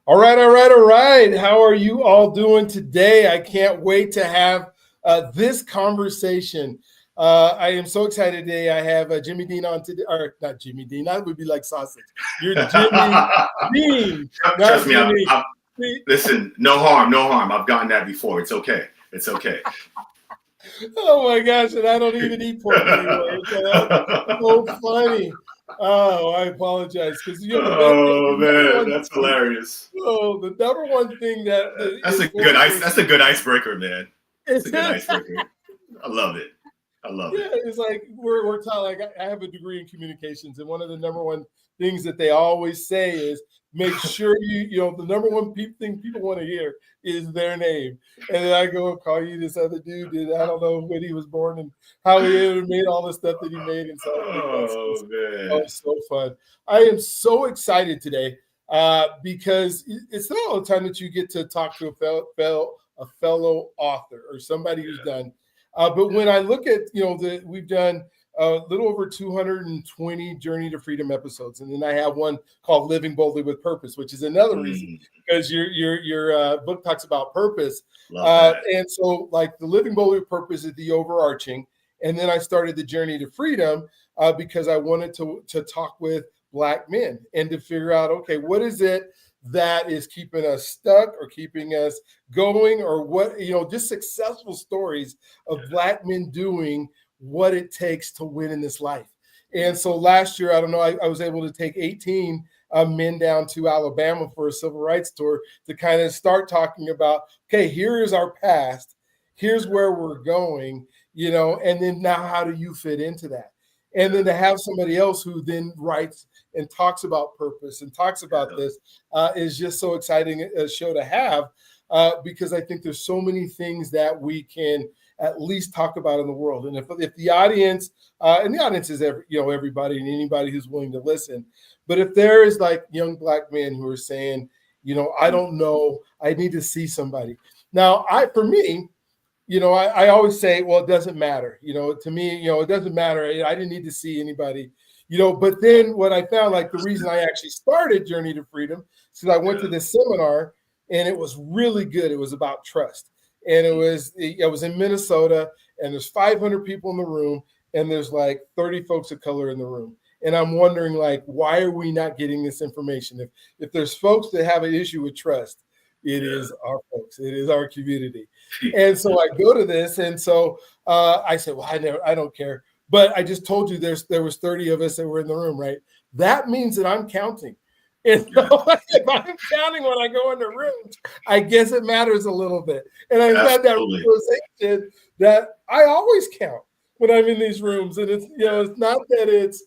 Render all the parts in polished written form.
All right, all right, all right. How are you all doing today? I can't wait to have this conversation. I am so excited today. I have Jimmy Dean on today, or not Jimmy Dean. That would be like sausage. You're Jimmy Dean, Trust not me, Jimmy. listen, no harm, no harm. I've gotten that before. It's okay. It's okay. Oh my gosh, and I don't even eat pork anymore. So that's so funny. Oh, I apologize because Oh the number man, one that's thing. hilarious. Oh, the number one thing that That's is a going good ice. for That's a good icebreaker, man. That's a good is icebreaker. I love it. I love yeah, it. it's like we're taught. Like I have a degree in communications, and one of the number one things that they always say is make sure the number one thing people want to hear is their name. And then I go and call you this other dude that I don't know when he was born and how he made all the stuff that he made, and so I think that's Oh just man. so fun. I am so excited today because it's not all the time that you get to talk to a fellow author or somebody who's done but when I look at, we've done a little over 220 Journey to Freedom episodes, and then I have one called Living Boldly with Purpose, which is another reason because your book talks about purpose, Love that. and so like the Living Boldly with Purpose is the overarching, and then I started the Journey to Freedom because I wanted to talk with Black men and to figure out, okay, what is it that is keeping us stuck or keeping us going, or what, just successful stories of Black men doing what it takes to win in this life. And so last year, I don't know, I was able to take 18 men down to Alabama for a civil rights tour to kind of start talking about, okay, here is our past, here's where we're going, and then now how do you fit into that? And then to have somebody else who then writes and talks about purpose and talks about this is just so exciting a show to have because I think there's so many things that we can at least talk about in the world. And if the audience, and the audience is everybody and anybody who's willing to listen, but if there is like young Black men who are saying, I don't know, I need to see somebody. Now, for me, I always say, well, it doesn't matter. To me, it doesn't matter. I didn't need to see anybody, but then what I found, like the reason I actually started Journey to Freedom, is because I went to this seminar and it was really good. It was about trust. And it was in Minnesota, and there's 500 people in the room, and there's like 30 folks of color in the room. And I'm wondering, like, why are we not getting this information? If there's folks that have an issue with trust, it is our folks. It is our community. And so I go to this, and so I said, well, I don't care. But I just told you there was 30 of us that were in the room, right? That means that I'm counting. And so if I'm counting when I go into rooms, I guess it matters a little bit. And I've had that realization that I always count when I'm in these rooms. And it's not that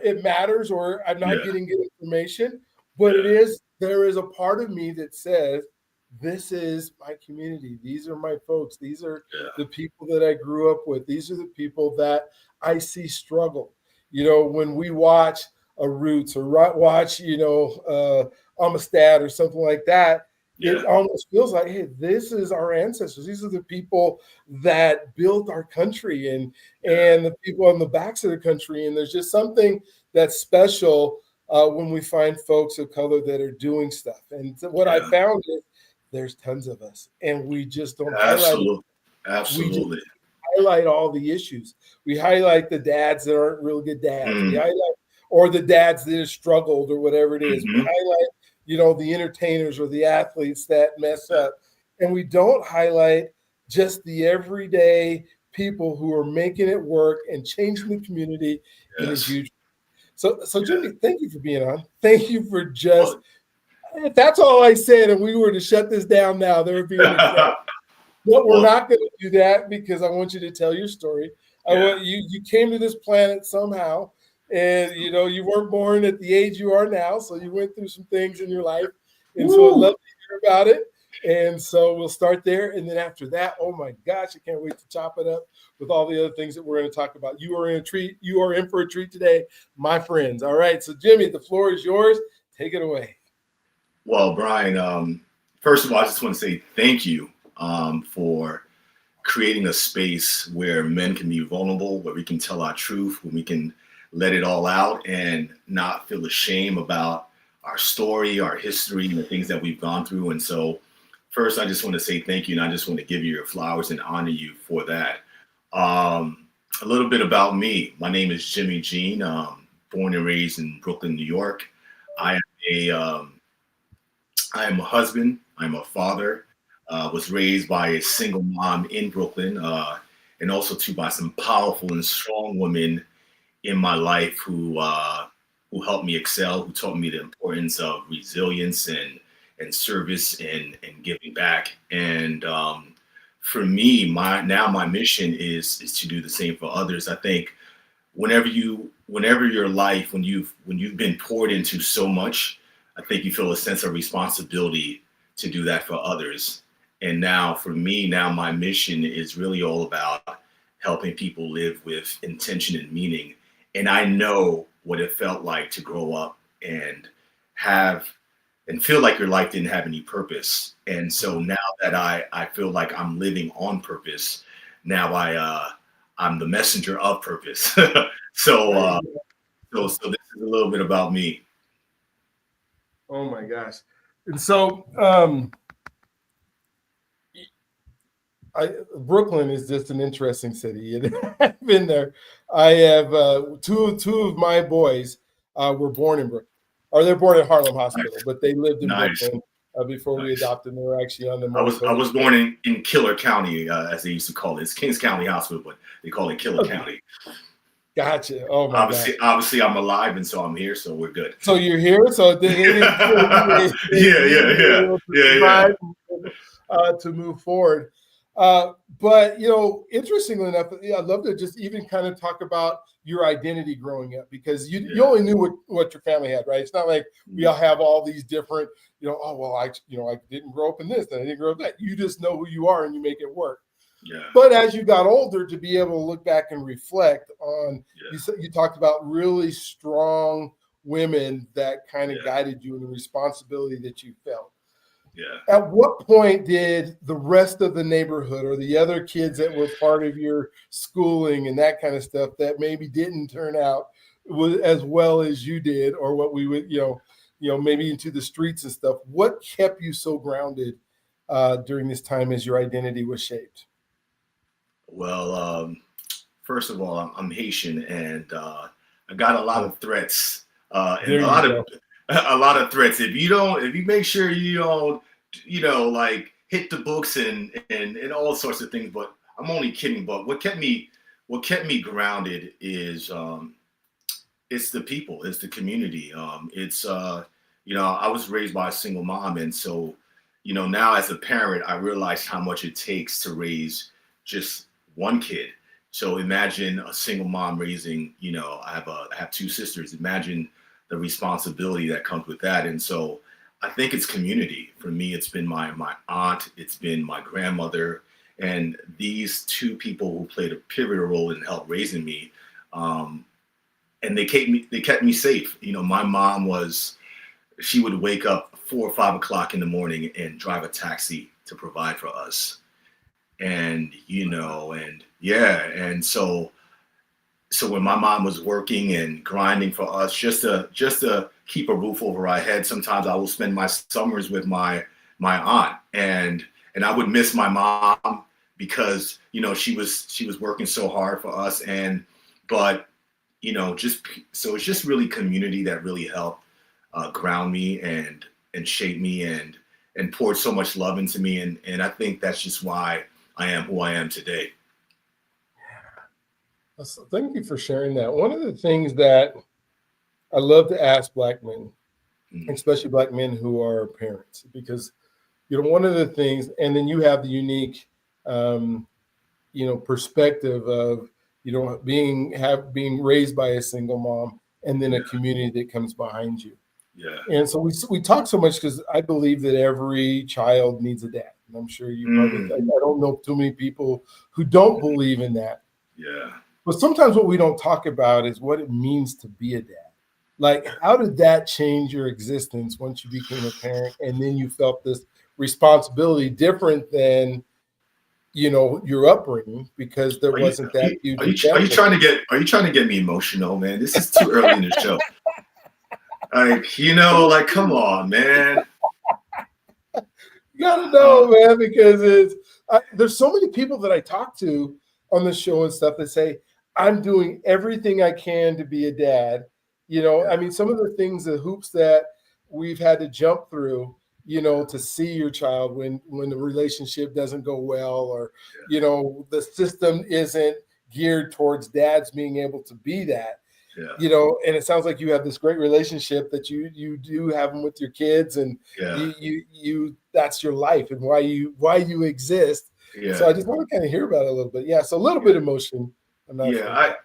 it matters or I'm not getting good information, but there is a part of me that says, this is my community. These are my folks. These are the people that I grew up with. These are the people that I see struggle. When we watch a Roots or watch, Amistad or something like that, it almost feels like, hey, this is our ancestors. These are the people that built our country and the people on the backs of the country. And there's just something that's special when we find folks of color that are doing stuff. And what I found is there's tons of us, and we just don't highlight it. Absolutely. We highlight all the issues. We highlight the dads that aren't real good dads. We highlight, or the dads that have struggled or whatever it is. We highlight, the entertainers or the athletes that mess up. And we don't highlight just the everyday people who are making it work and changing the community in a huge way. So Jimmy, thank you for being on. Thank you for just, if that's all I said and we were to shut this down now, there would be an example. But we're not going to do that because I want you to tell your story. I want you came to this planet somehow, and you weren't born at the age you are now, so you went through some things in your life, and so I'd love to hear about it. And so we'll start there, and then after that, oh my gosh, I can't wait to chop it up with all the other things that we're going to talk about. You are in for a treat today, my friends. All right, so Jimmy, the floor is yours. Take it away. Well, Brian, first of all, I just want to say thank you for creating a space where men can be vulnerable, where we can tell our truth, where we can let it all out and not feel ashamed about our story, our history, and the things that we've gone through. And so, first, I just want to say thank you, and I just want to give you your flowers and honor you for that. A little bit about me. My name is Jimmy Jean. Born and raised in Brooklyn, New York. I am a husband. I'm a father. Was raised by a single mom in Brooklyn, and also too by some powerful and strong women in my life who helped me excel, who taught me the importance of resilience and service and giving back. And for me, my mission is to do the same for others. I think whenever your life, when you've been poured into so much, I think you feel a sense of responsibility to do that for others. And now for me, my mission is really all about helping people live with intention and meaning. And I know what it felt like to grow up and feel like your life didn't have any purpose. And so now that I feel like I'm living on purpose, now I'm the messenger of purpose. So this is a little bit about me. Oh my gosh. And so Brooklyn is just an interesting city. I've been there. I have two of my boys were born in Brooklyn, or they're born at Harlem Hospital, but they lived in Brooklyn before we adopted them. They were actually on the. I was born in Killer County, as they used to call it. It's Kings County Hospital, but they call it Killer County. Gotcha. Oh my God. Obviously, I'm alive, and so I'm here, so we're good. So you're here. So yeah. To move forward. But interestingly enough, I'd love to just even kind of talk about your identity growing up, because you only knew what your family had, right? It's not like we all have all these different, I didn't grow up in this, and I didn't grow up that. You just know who you are and you make it work. Yeah. But as you got older, to be able to look back and reflect on, you talked about really strong women that kind of guided you in the responsibility that you felt. Yeah. At what point did the rest of the neighborhood or the other kids that were part of your schooling and that kind of stuff that maybe didn't turn out as well as you did, or what we would, maybe into the streets and stuff, what kept you so grounded during this time as your identity was shaped? Well, first of all, I'm Haitian, and I got a lot of threats, and a lot of threats. If you make sure you don't, like hit the books and all sorts of things. But I'm only kidding. But what kept me grounded is it's the people, it's the community. I was raised by a single mom, and so now as a parent, I realize how much it takes to raise just one kid. So imagine a single mom raising, I have two sisters. Imagine the responsibility that comes with that. And so I think it's community. For me, it's been my aunt, it's been my grandmother, and these two people who played a pivotal role in help raising me. And they kept me safe. My mom she would wake up 4 or 5 o'clock in the morning and drive a taxi to provide for us. And so when my mom was working and grinding for us just to keep a roof over our head, sometimes I would spend my summers with my aunt, and I would miss my mom because she was working so hard for us, but it's just really community that really helped ground me and shape me and poured so much love into me, and I think that's just why I am who I am today. So thank you for sharing that. One of the things that I love to ask Black men, especially Black men who are parents, because one of the things, and then you have the unique perspective of being raised by a single mom, and then a community that comes behind you. Yeah. And so we talk so much because I believe that every child needs a dad. And I'm sure you probably, I don't know too many people who don't believe in that. Yeah. But sometimes what we don't talk about is what it means to be a dad. Like, how did that change your existence once you became a parent, and then you felt this responsibility different than, your upbringing, because there wasn't that. Are you trying to get? Are you trying to get me emotional, man? This is too early in the show. Like, you know, like, come on, man. You gotta know, man, because there's so many people that I talk to on the show and stuff that say, I'm doing everything I can to be a dad. I mean, some of the things, the hoops that we've had to jump through, to see your child when the relationship doesn't go well, or, the system isn't geared towards dads being able to be that. Yeah. And it sounds like you have this great relationship that you do have them with your kids, and Yeah. you that's your life and why you exist. Yeah. So I just want to kind of hear about it a little bit. Yeah. So a little bit of emotion. Yeah. I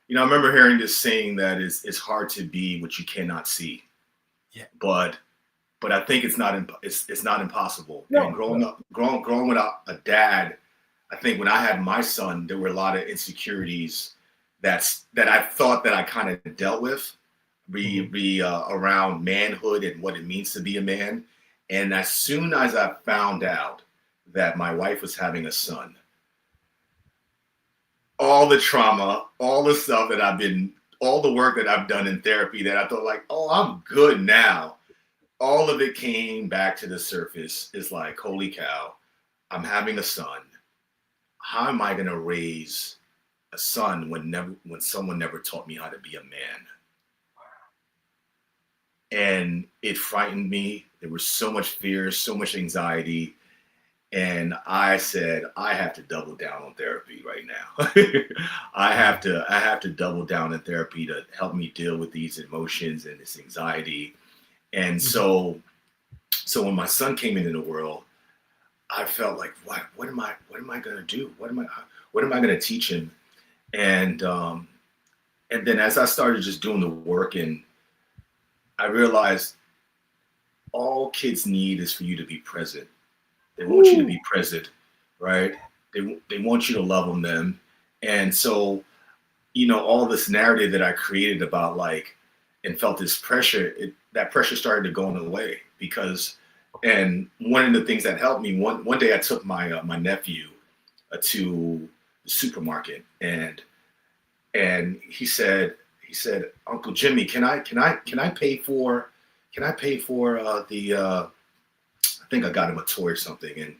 remember hearing this saying that it's hard to be what you cannot see. Yeah. But I think it's not impossible. No, and growing without a dad, I think when I had my son, there were a lot of insecurities that I thought that I kind of dealt with, around manhood and what it means to be a man. And as soon as I found out that my wife was having a son, all the trauma, all the stuff all the work that I've done in therapy that I thought like, oh, I'm good now. All of it came back to the surface. It's like, holy cow, I'm having a son. How am I going to raise a son when someone never taught me how to be a man? And it frightened me. There was so much fear, so much anxiety. And I said, I have to double down on therapy right now. I have to double down in therapy to help me deal with these emotions and this anxiety. And so when my son came into the world, I felt like, what am I going to do? What am I going to teach him? And then as I started just doing the work, and I realized all kids need is for you to be present. They want you to be present, right? They want you to love them. And so, all this narrative that I created about and felt this pressure, that pressure started to go away and one of the things that helped me, one day I took my nephew to the supermarket, and he said, Uncle Jimmy, can I pay for the I think I got him a toy or something,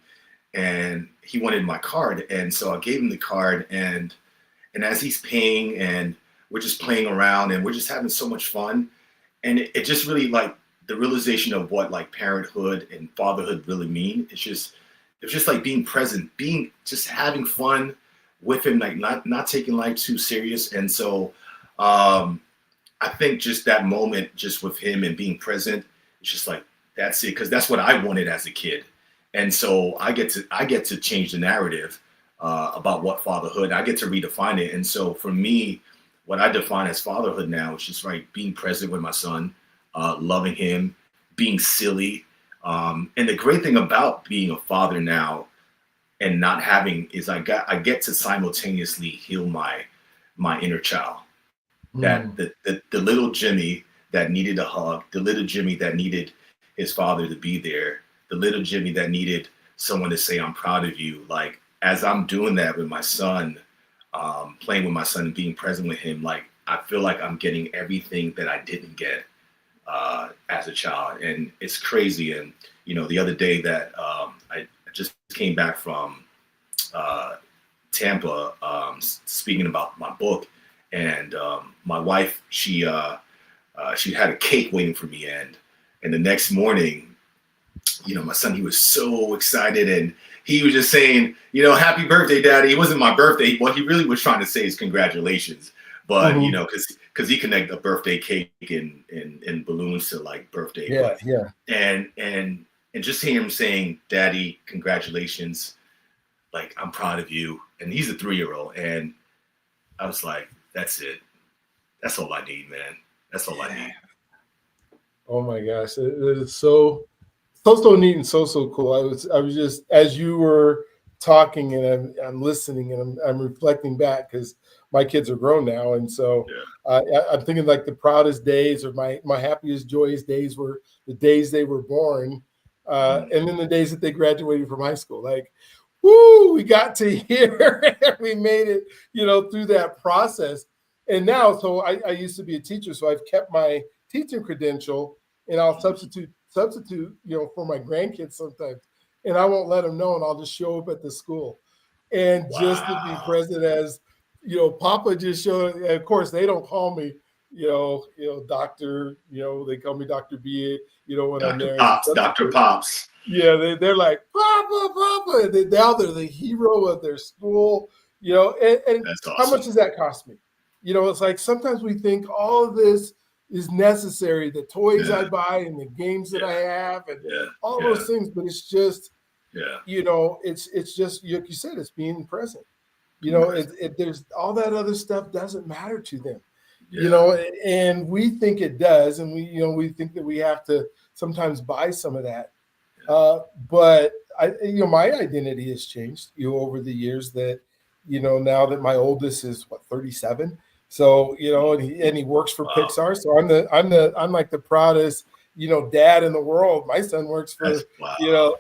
and he wanted my card, and so I gave him the card, and as he's paying, and we're just playing around, and we're just having so much fun, and it just really the realization of what parenthood and fatherhood really mean. It was just like being present, just having fun with him, not taking life too serious. And so I think just that moment, just with him and being present, it's just that's it, because that's what I wanted as a kid. And so I get to change the narrative about what fatherhood. I get to redefine it. And so for me, what I define as fatherhood now is just being present with my son, loving him, being silly. And the great thing about being a father now and not having is I get to simultaneously heal my inner child. That the little Jimmy that needed a hug, the little Jimmy that needed his father to be there, the little Jimmy that needed someone to say, I'm proud of you. As I'm doing that with my son, playing with my son and being present with him, I feel like I'm getting everything that I didn't get as a child. And it's crazy. And, the other day that I just came back from Tampa, speaking about my book, and my wife, she had a cake waiting for me. And the next morning, my son, he was so excited, and he was just saying, happy birthday, Daddy. It wasn't my birthday. What he really was trying to say is congratulations. But, because he connected a birthday cake and balloons to birthday. Yeah, but, yeah. And just hearing him saying, Daddy, congratulations. I'm proud of you. And he's a 3-year-old. And I was like, that's it. That's all I need, man. That's all I need. Oh my gosh. It is so neat and so cool. I was just, as you were talking, and I'm listening, and I'm reflecting back, because my kids are grown now. And so I'm thinking the proudest days, or my happiest, joyous days were the days they were born. And then the days that they graduated from high school. We got to hear, we made it, through that process. And now, so I used to be a teacher, so I've kept my teaching credential, and I'll substitute, for my grandkids sometimes, and I won't let them know, and I'll just show up at the school, and just to be Wow. present as, Papa just showed. And of course, they don't call me, doctor. They call me Dr. B. When I'm Dr. there as a Pops, Dr. substitute. Pops. Yeah, they're like Papa, Papa. And now they're the hero of their school. And That's how much awesome. does that cost me? It's like sometimes we think all of this is necessary, the toys I Yeah, buy and the games that yeah, I have and yeah, all yeah, those things, but it's just, yeah. it's just like you said, it's being present. Being present. There's all that other stuff doesn't matter to them, Yeah, and we think it does, and we think that we have to sometimes buy some of that. But my identity has changed, over the years that, now that my oldest is 37. So, and he works for wow. Pixar. So I'm like the proudest, dad in the world. My son works That's for, wow. you know,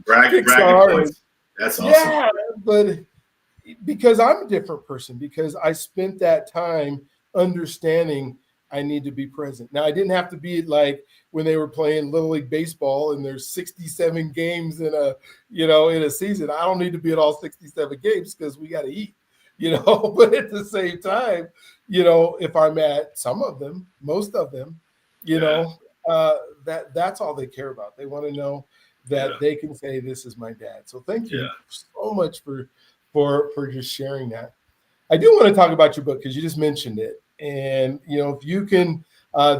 Bragging Pixar. And points. That's awesome. yeah, but because I'm a different person, because I spent that time understanding I need to be present. Now I didn't have to be like when they were playing Little League Baseball and there's 67 games in a season. I don't need to be at all 67 games because we got to eat, but at the same time, if I'm at some of them, most of them, you Yeah, know, that's all they care about. They want to know yeah, that they can say this is my dad. So thank yeah, you so much for just sharing that. I do want to talk about your book because you just mentioned it, and if you can,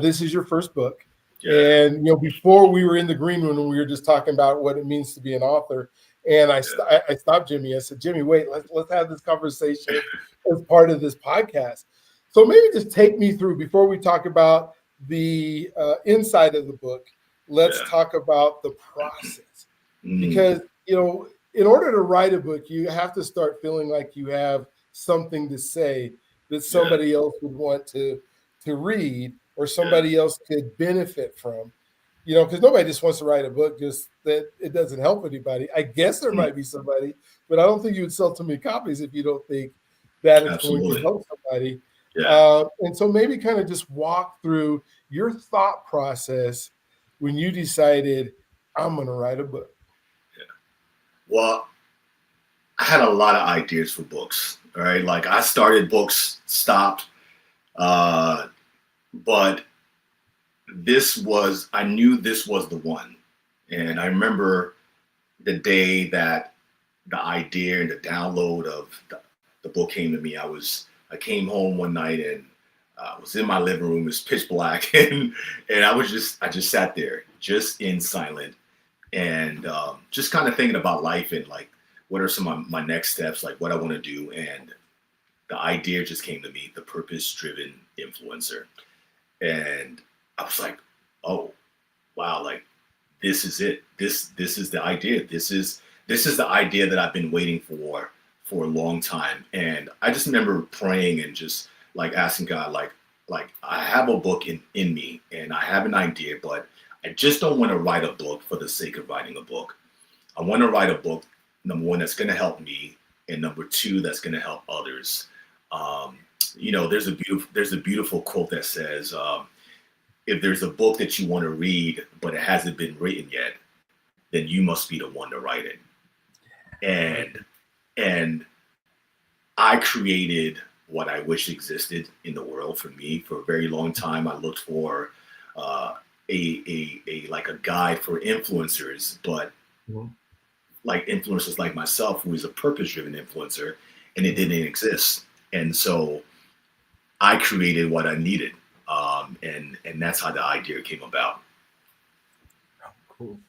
this is your first book, yeah, and before we were in the green room and we were just talking about what it means to be an author, and I stopped Jimmy. I said, Jimmy, wait, let's have this conversation as part of this podcast. So maybe just take me through before we talk about the inside of the book. Let's yeah. talk about the process Mm, because in order to write a book, you have to start feeling like you have something to say that yeah, somebody else would want to read or yeah. somebody else could benefit from. Because nobody just wants to write a book just that it doesn't help anybody. I guess there Mm, might be somebody, but I don't think you would sell too many copies if you don't think that it's going to absolutely. help somebody. Yeah. And so maybe kind of just walk through your thought process when you decided I'm going to write a book. Well, I had a lot of ideas for books. All right. Like I started books, stopped. Uh, but I knew this was the one. And I remember the day that the idea and the download of the book came to me. I came home one night and was in my living room. It was pitch black, and I just sat there, just in silent, and just kind of thinking about life and like what are some of my next steps, like what I want to do. And the idea just came to me: the purpose-driven influencer. And I was like, oh wow, like this is it. This is the idea. This is the idea that I've been waiting for a long time. And I just remember praying and just like asking God, like I have a book in me and I have an idea, but I just don't want to write a book for the sake of writing a book. I want to write a book, number one, that's going to help me, and number two, that's going to help others. Um, there's a beautiful quote that says, if there's a book that you want to read, but it hasn't been written yet, then you must be the one to write it. And I created what I wish existed in the world for me. For a very long time, I looked for a like a guide for influencers, but Mhm. like influencers like myself, who is a purpose-driven influencer, and it didn't exist. And so I created what I needed, and that's how the idea came about. Cool.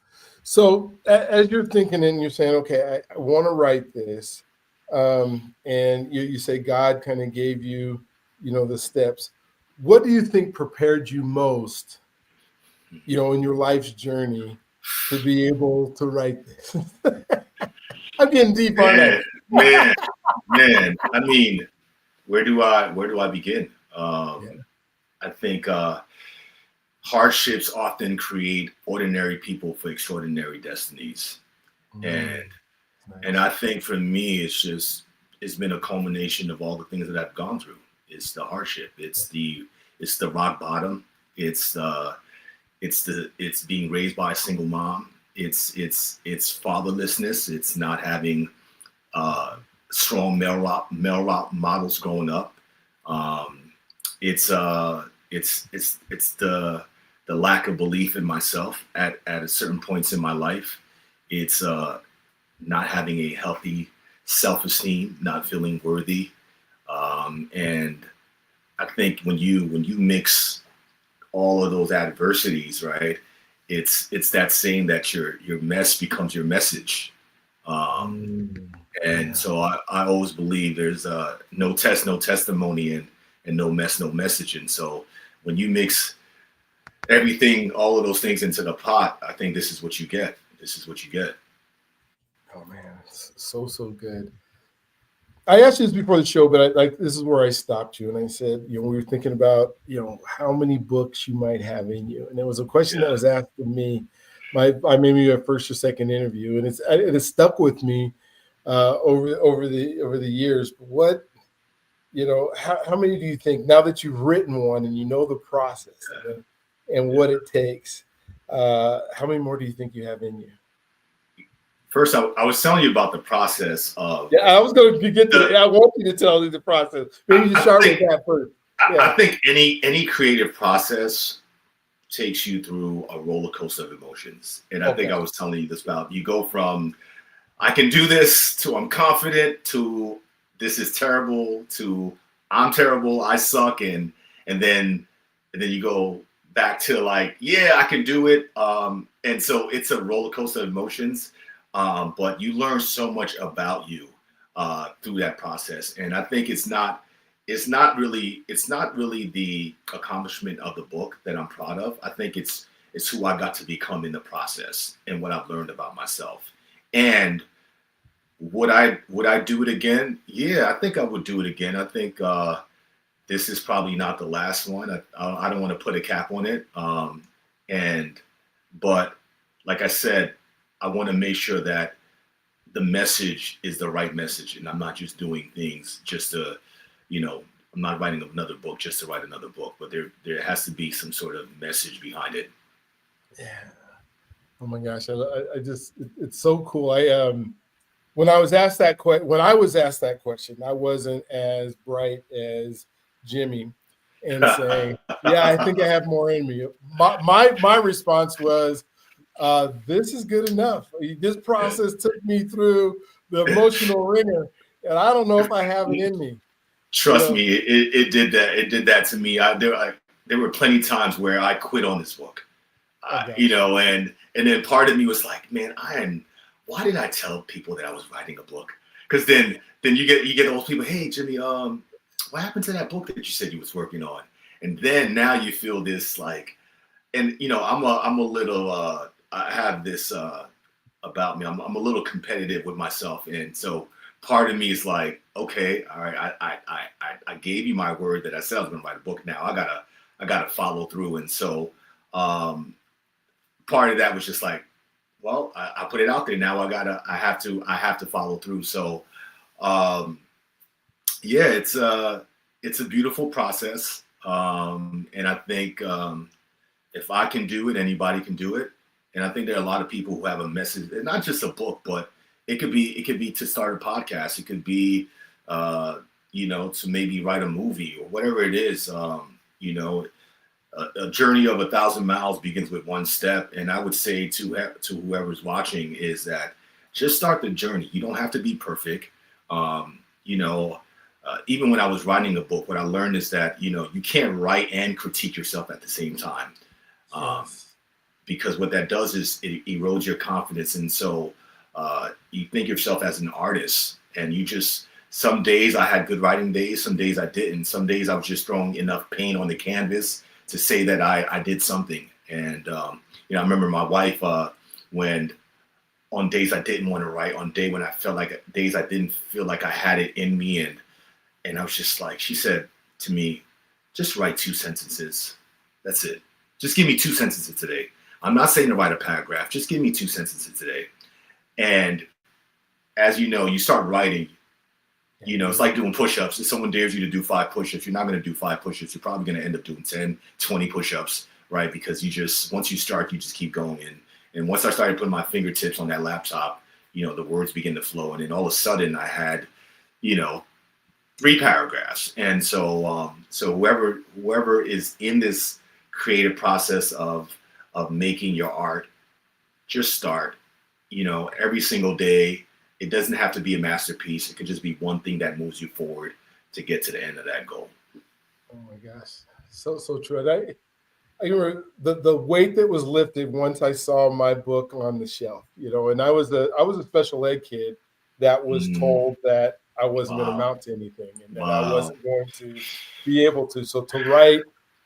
So as you're thinking and you're saying, okay, I want to write this, and you say God kind of gave you, the steps. What do you think prepared you most, in your life's journey to be able to write this? I'm getting deep, aren't I? Man, man, man. I mean, where do I begin? Yeah. I think hardships often create ordinary people for extraordinary destinies, and Mm, and nice. I think for me, it's been a culmination of all the things that I've gone through. It's the hardship. It's the rock bottom. It's being raised by a single mom. It's fatherlessness. It's not having strong male models growing up. It's the lack of belief in myself at a certain points in my life. It's not having a healthy self-esteem, not feeling worthy, and I think when you mix all of those adversities, right? It's that saying that your mess becomes your message. And so I always believe there's no test, no testimony, and no mess, no message. And so when you mix everything, all of those things into the pot, I think this is what you get. This is what you get. Oh man, it's so good. I asked you this before the show, but this is where I stopped you, and I said, we were thinking about, how many books you might have in you, and it was a question that was asked of me. I made me a first or second interview, and it has stuck with me over the years. But what, how many do you think, now that you've written one and you know the process and what it takes, how many more do you think you have in you? First, I was telling you about the process of. Yeah, I was going to get to that. I want you to tell me the process. Maybe you start with that first. Yeah. I think any creative process takes you through a roller coaster of emotions. And I think I was telling you this about, you go from, I can do this, to I'm confident, to this is terrible, to I'm terrible, I suck. And then you go back to like, yeah, I can do it. And so it's a roller coaster of emotions. But you learn so much about you through that process, and I think it's not really the accomplishment of the book that I'm proud of. I think it's who I got to become in the process and what I've learned about myself. And would I do it again? Yeah, I think I would do it again. I think this is probably not the last one. I don't want to put a cap on it. But like I said, I want to make sure that the message is the right message, and I'm not just doing things just to, I'm not writing another book just to write another book, but there has to be some sort of message behind it. Yeah. Oh my gosh, I just it's so cool. When I was asked that question, I wasn't as bright as Jimmy and saying, "Yeah, I think I have more in me." My response was, this is good enough. This process took me through the emotional ringer, and I don't know if I have it in me. Trust me, it did that. It did that to me. There were plenty of times where I quit on this book, and then part of me was like, man, why did I tell people that I was writing a book? Because then you get those people, hey Jimmy, what happened to that book that you said you was working on? And then now you feel this like, and I'm a little. I have this about me. I'm a little competitive with myself, and so part of me is like, okay, all right, I gave you my word that I said I was going to write a book. Now I gotta follow through, and so part of that was just like, well, I put it out there. Now I have to follow through. So yeah, it's a beautiful process, and I think if I can do it, anybody can do it. And I think there are a lot of people who have a message, and not just a book, but it could be to start a podcast. It could be, to maybe write a movie or whatever it is. A journey of 1,000 miles begins with one step. And I would say to whoever's watching is that just start the journey. You don't have to be perfect. Even when I was writing a book, what I learned is that, you can't write and critique yourself at the same time. Because what that does is it erodes your confidence. And so you think yourself as an artist, and some days I had good writing days, some days I didn't. Some days I was just throwing enough paint on the canvas to say that I did something. And, I remember my wife, when on days I didn't want to write, on days I didn't feel like I had it in me. And I was just like, she said to me, just write 2 sentences. That's it. Just give me 2 sentences today. I'm not saying to write a paragraph. Just give me 2 sentences today. And as you know, you start writing, You know, it's like doing push-ups. If someone dares you to do 5 push-ups, you're not going to do 5 push-ups. You're probably going to end up doing 10, 20 push-ups, right? Because once you start, you just keep going. And once I started putting my fingertips on that laptop, you know, the words begin to flow. And then all of a sudden I had, you know, 3 paragraphs. And so, so whoever is in this creative process of making your art, just start, you know, every single day. It doesn't have to be a masterpiece. It could just be one thing that moves you forward to get to the end of that goal. Oh my gosh. So true. I remember the weight that was lifted once I saw my book on the shelf, you know, and I was a special ed kid that was told that I wasn't going to amount to anything and that I wasn't going to be able to. So to write,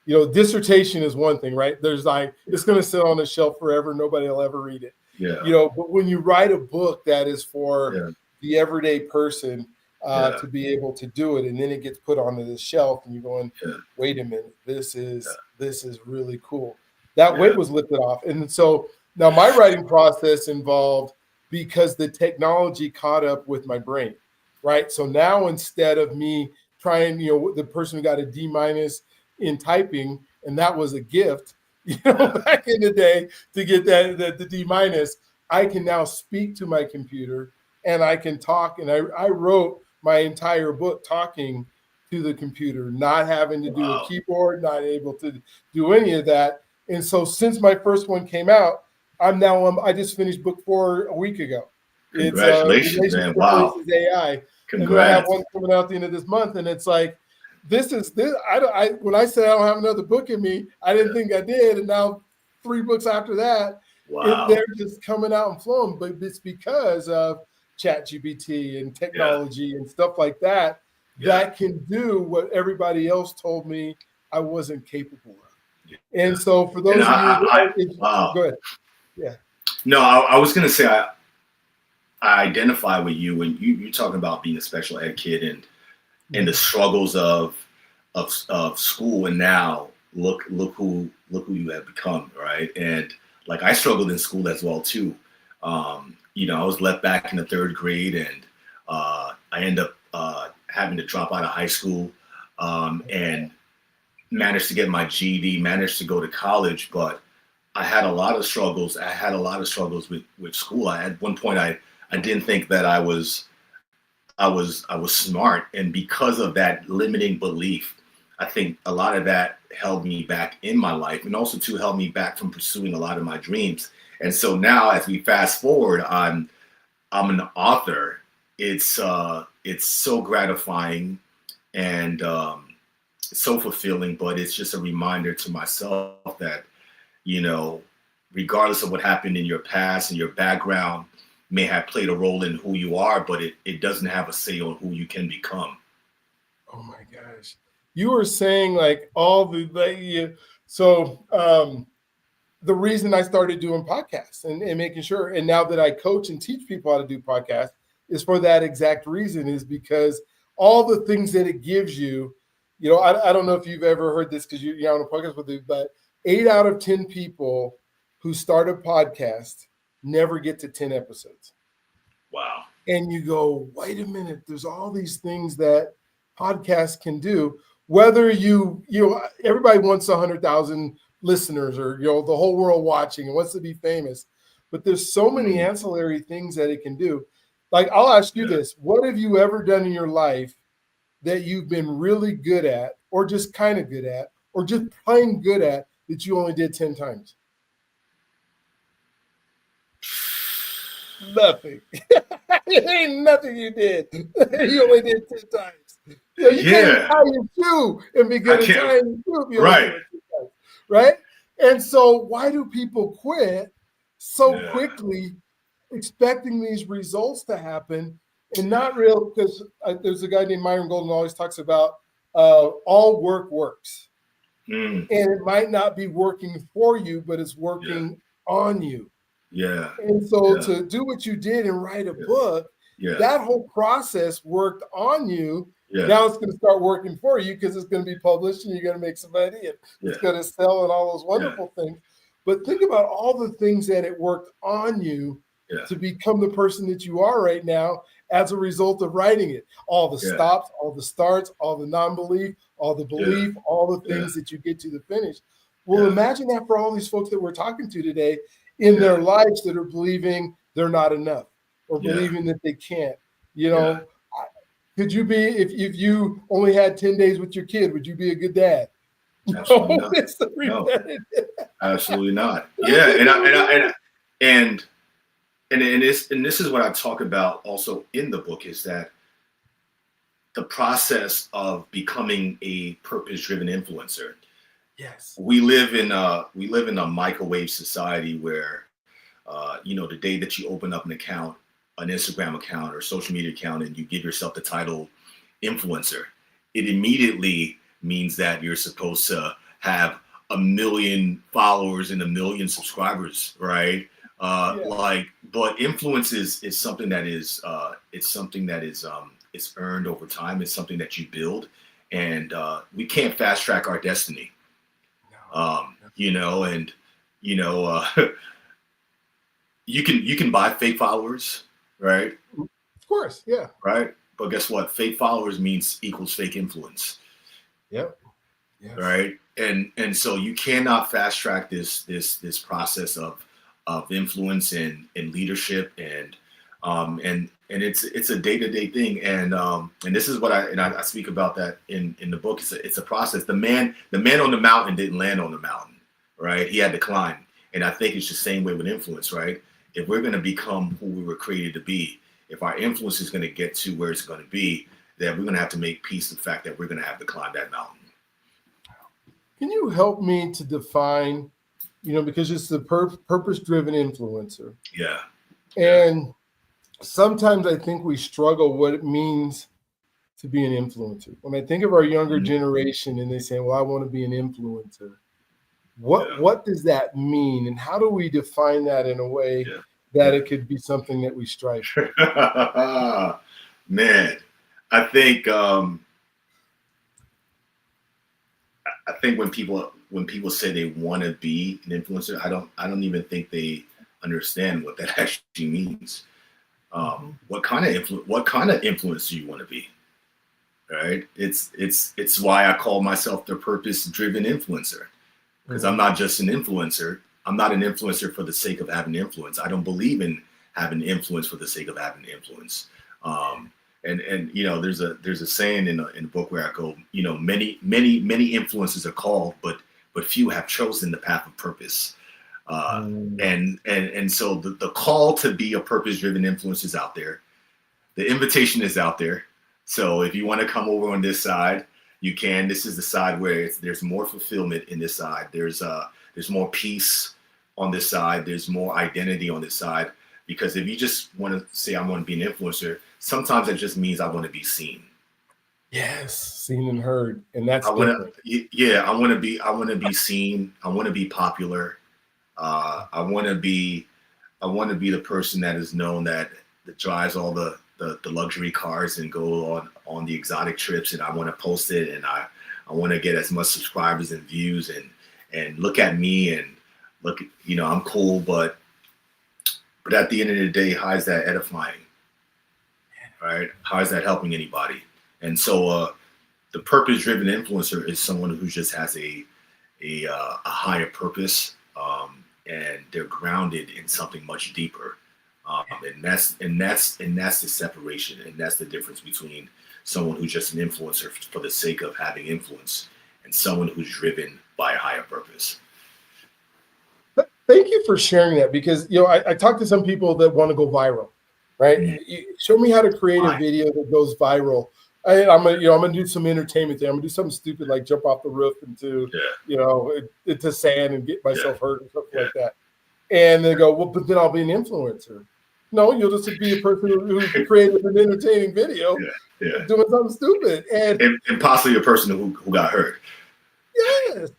you know, dissertation is one thing, right? There's like, it's going to sit on the shelf forever. Nobody will ever read it. Yeah. You know, but when you write a book that is for the everyday person to be able to do it, and then it gets put onto the shelf, and you're going, wait a minute, this is really cool. That weight was lifted off. And so now my writing process involved, because the technology caught up with my brain, right? So now instead of me trying, you know, the person who got a D- in typing, and that was a gift, you know, back in the day to get the D-, I can now speak to my computer and I can talk. And I wrote my entire book talking to the computer, not having to do a keyboard, not able to do any of that. And so since my first one came out, I just finished book 4 a week ago. Congratulations, man. Wow. AI. Congrats. And then I have one coming out at the end of this month. And it's like, this. When I said I don't have another book in me, I didn't think I did. And now 3 books after that, they're just coming out and flowing. But it's because of ChatGPT and technology and stuff like that that can do what everybody else told me I wasn't capable of. And so for those of you, go ahead. Yeah. No, I was going to say I identify with you when you're talking about being a special ed kid and the struggles of school, and now look who you have become, right? And like I struggled in school as well too. You know, I was left back in the 3rd grade, and I ended up having to drop out of high school and managed to get my GED, managed to go to college, but I had a lot of struggles. I had a lot of struggles with school. At one point, I didn't think that I was smart, and because of that limiting belief, I think a lot of that held me back in my life, and also to held me back from pursuing a lot of my dreams. And so now, as we fast forward, I'm an author. It's so gratifying and so fulfilling, but it's just a reminder to myself that, you know, regardless of what happened in your past and your background may have played a role in who you are, but it doesn't have a say on who you can become. Oh my gosh. You were saying like the reason I started doing podcasts and making sure, and now that I coach and teach people how to do podcasts, is for that exact reason, is because all the things that it gives you, you know, I don't know if you've ever heard this because you're on a podcast with me, but 8 out of 10 people who start a podcast never get to 10 episodes. Wow. And you go, wait a minute, there's all these things that podcasts can do. Whether you know, everybody wants 100,000 listeners, or, you know, the whole world watching and wants to be famous, but there's so many ancillary things that it can do. Like, I'll ask you this: what have you ever done in your life that you've been really good at, or just kind of good at, or just plain good at, that you only did 10 times? Nothing. It ain't nothing you did. You only did 10 times. You know, you can't tie your shoe and be good at tying your shoe. Right. Right. And so why do people quit so quickly, expecting these results to happen and not real? Because there's a guy named Myron Golden always talks about all work works. And it might not be working for you, but it's working on you. Yeah. And so to do what you did and write a book, that whole process worked on you. Now it's going to start working for you, because it's going to be published and you're going to make some money and it's going to sell and all those wonderful things. But think about all the things that it worked on you to become the person that you are right now. as a result of writing it. All the Yeah. stops, all the starts, all the non-belief, all the belief, all the things that you get to the finish. Well, imagine that for all these folks that we're talking to today in their lives that are believing they're not enough or believing that they can't. You know, could you be, if you only had 10 days with your kid, would you be a good dad? Absolutely not. It's the No, absolutely not. Yeah, and this is what I talk about also in the book, is that the process of becoming a purpose-driven influencer. Yes. We live in a microwave society where the day that you open up an account, an Instagram account or social media account, and you give yourself the title influencer, it immediately means that you're supposed to have 1 million followers and 1 million subscribers, right? But influence is something that is it's earned over time. It's something that you build, and we can't fast track our destiny. You can buy fake followers, right? Of course, yeah. Right. But guess what? Fake followers equals fake influence. Yep. Yes. Right. And so you cannot fast track this process of influence and leadership and it's a day-to-day thing. And this is what I speak about that in the book. It's a process. The man on the mountain didn't land on the mountain, right? He had to climb. And I think it's the same way with influence, right? If we're going to become who we were created to be, if our influence is going to get to where it's going to be, then we're going to have to make peace with the fact that we're going to have to climb that mountain. Can you help me to define, because it's the purpose-driven influencer. Yeah. And sometimes I think we struggle what it means to be an influencer. When I think of our younger generation and they say, well, I want to be an influencer. What does that mean? And how do we define that in a way that it could be something that we strive for? Man, I think when people say they want to be an influencer, I don't even think they understand what that actually means. What kind of influence do you want to be? Right? It's why I call myself the purpose-driven influencer. Because I'm not just an influencer. I'm not an influencer for the sake of having influence. I don't believe in having influence for the sake of having influence. And there's a saying in the book where I go, many influences are called, but few have chosen the path of purpose. And so the call to be a purpose-driven influence is out there. The invitation is out there. So if you want to come over on this side, you can. This is the side where there's more fulfillment in this side. There's more peace on this side. There's more identity on this side. Because if you just want to say I want to be an influencer, sometimes that just means I want to be seen. Yes, seen and heard, and that's I want to be seen. I want to be popular. I want to be the person that is known that drives all the luxury cars and go on the exotic trips, and I want to post it, and I want to get as much subscribers and views and look at me and look, I'm cool, but at the end of the day, how is that edifying? Right? How is that helping anybody? And so the purpose-driven influencer is someone who just has a higher purpose, and they're grounded in something much deeper. And that's the separation, and that's the difference between someone who's just an influencer for the sake of having influence and someone who's driven by a higher purpose. Thank you for sharing that, because I talk to some people that want to go viral, right? Show me how to create a video that goes viral. I'm gonna do some entertainment there. I'm gonna do something stupid like jump off the roof into into sand and get myself hurt and stuff like that. And they go, well, but then I'll be an influencer. No, you'll just be a person who created an entertaining video doing something stupid. And possibly a person who got hurt. Yes.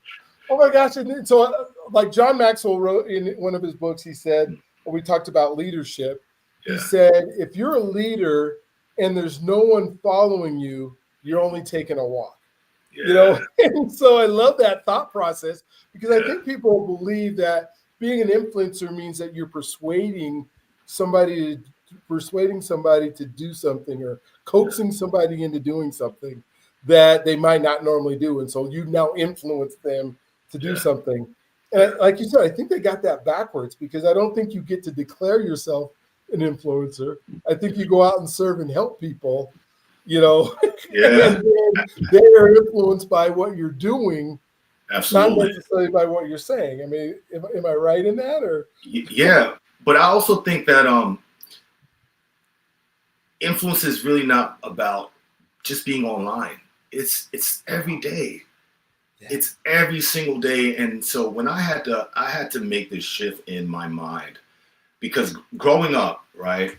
Oh my gosh. And so like John Maxwell wrote in one of his books, he said, when we talked about leadership, he said, if you're a leader and there's no one following you, you're only taking a walk. And so I love that thought process, because I think people believe that being an influencer means that you're persuading somebody persuading somebody to do something or coaxing somebody into doing something that they might not normally do. And so you now influence them to do something. And like you said, I think they got that backwards, because I don't think you get to declare yourself an influencer. I think you go out and serve and help people, and then they are influenced by what you're doing. Absolutely. Not necessarily by what you're saying. I mean, am I right in that? Or yeah, but I also think that influence is really not about just being online. It's every day. Yeah. It's every single day. And so when I had to make this shift in my mind, because growing up, right,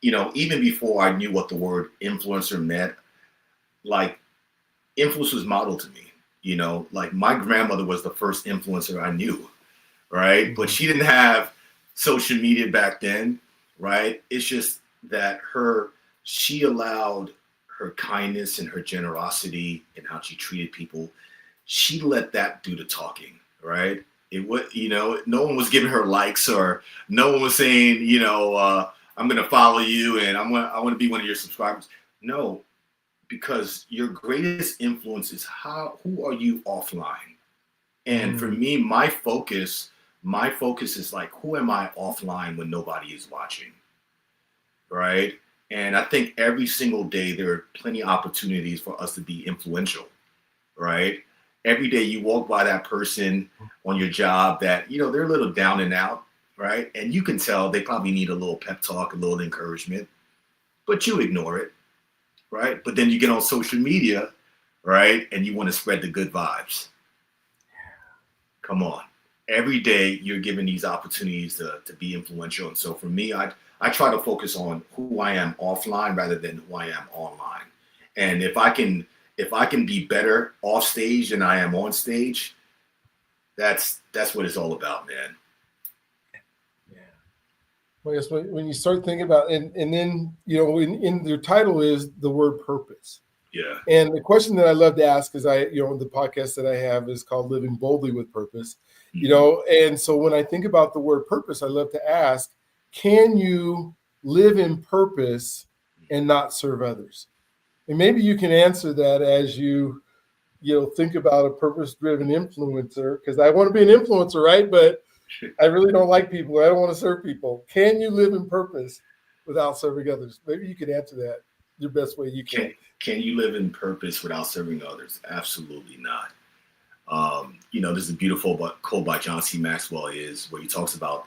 even before I knew what the word influencer meant, like, influence was modeled to me. Like, my grandmother was the first influencer I knew, right? Mm-hmm. But she didn't have social media back then, right? It's just that she allowed her kindness and her generosity and how she treated people. She let that do the talking, right? It was, no one was giving her likes, or no one was saying, I'm going to follow you and I want to be one of your subscribers. No. Because your greatest influence is who are you offline? And for me, my focus is like, who am I offline when nobody is watching? Right? And I think every single day there are plenty of opportunities for us to be influential, right? Every day you walk by that person on your job that, they're a little down and out, right? And you can tell they probably need a little pep talk, a little encouragement, but you ignore it. Right. But then you get on social media, right, and you want to spread the good vibes. Come on. Every day you're given these opportunities to be influential. And so for me, I try to focus on who I am offline rather than who I am online. And if I can be better off stage than I am on stage, that's what it's all about, man. Well, yes, when you start thinking about, and then, in your title is the word purpose. Yeah. And the question that I love to ask is, the podcast that I have is called Living Boldly with Purpose, and so when I think about the word purpose, I love to ask, can you live in purpose and not serve others? And maybe you can answer that as you think about a purpose-driven influencer, because I want to be an influencer, right? But I really don't like people. I don't want to serve people. Can you live in purpose without serving others? Maybe you could answer that your best way you can. Can you live in purpose without serving others? Absolutely not. There's a beautiful quote by John C. Maxwell where he talks about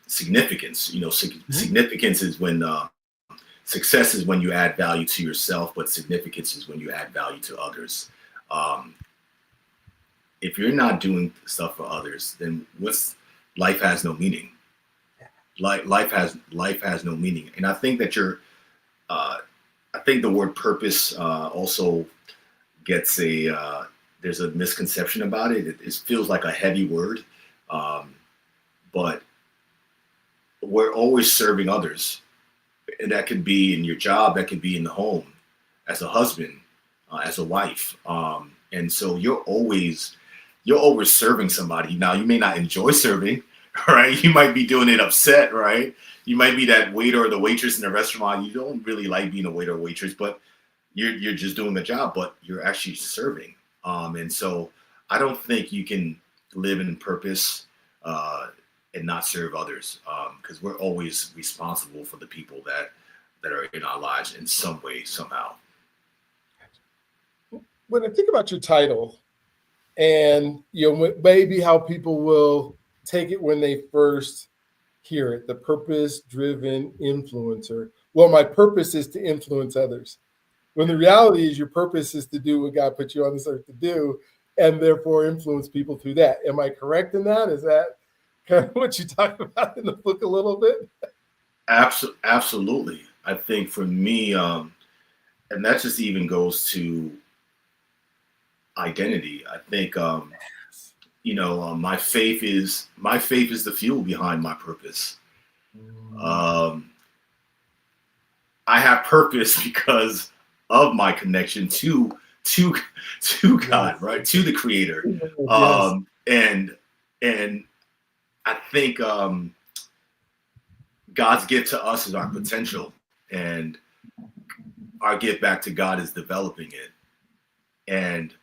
significance. Significance is when success is when you add value to yourself, but significance is when you add value to others. If you're not doing stuff for others, then life has no meaning. Life has no meaning. And I think that I think the word purpose also gets there's a misconception about it. It feels like a heavy word, but we're always serving others. And that could be in your job, that could be in the home, as a husband, as a wife. And so you're always serving somebody. Now, you may not enjoy serving, right? You might be doing it upset, right? You might be that waiter or the waitress in the restaurant. You don't really like being a waiter or waitress, but you're just doing the job, but you're actually serving. And so I don't think you can live in purpose and not serve others, because we're always responsible for the people that are in our lives in some way, somehow. When I think about your title, and maybe how people will take it when they first hear it, the purpose-driven influencer. Well, my purpose is to influence others. When the reality is your purpose is to do what God put you on this earth to do, and therefore influence people through that. Am I correct in that? Is that kind of what you talk about in the book a little bit? Absolutely. I think for me, and that just even goes to identity. I think, my faith is the fuel behind my purpose. I have purpose because of my connection to God, right? To the Creator. And I think God's gift to us is our potential, and our gift back to God is developing it. And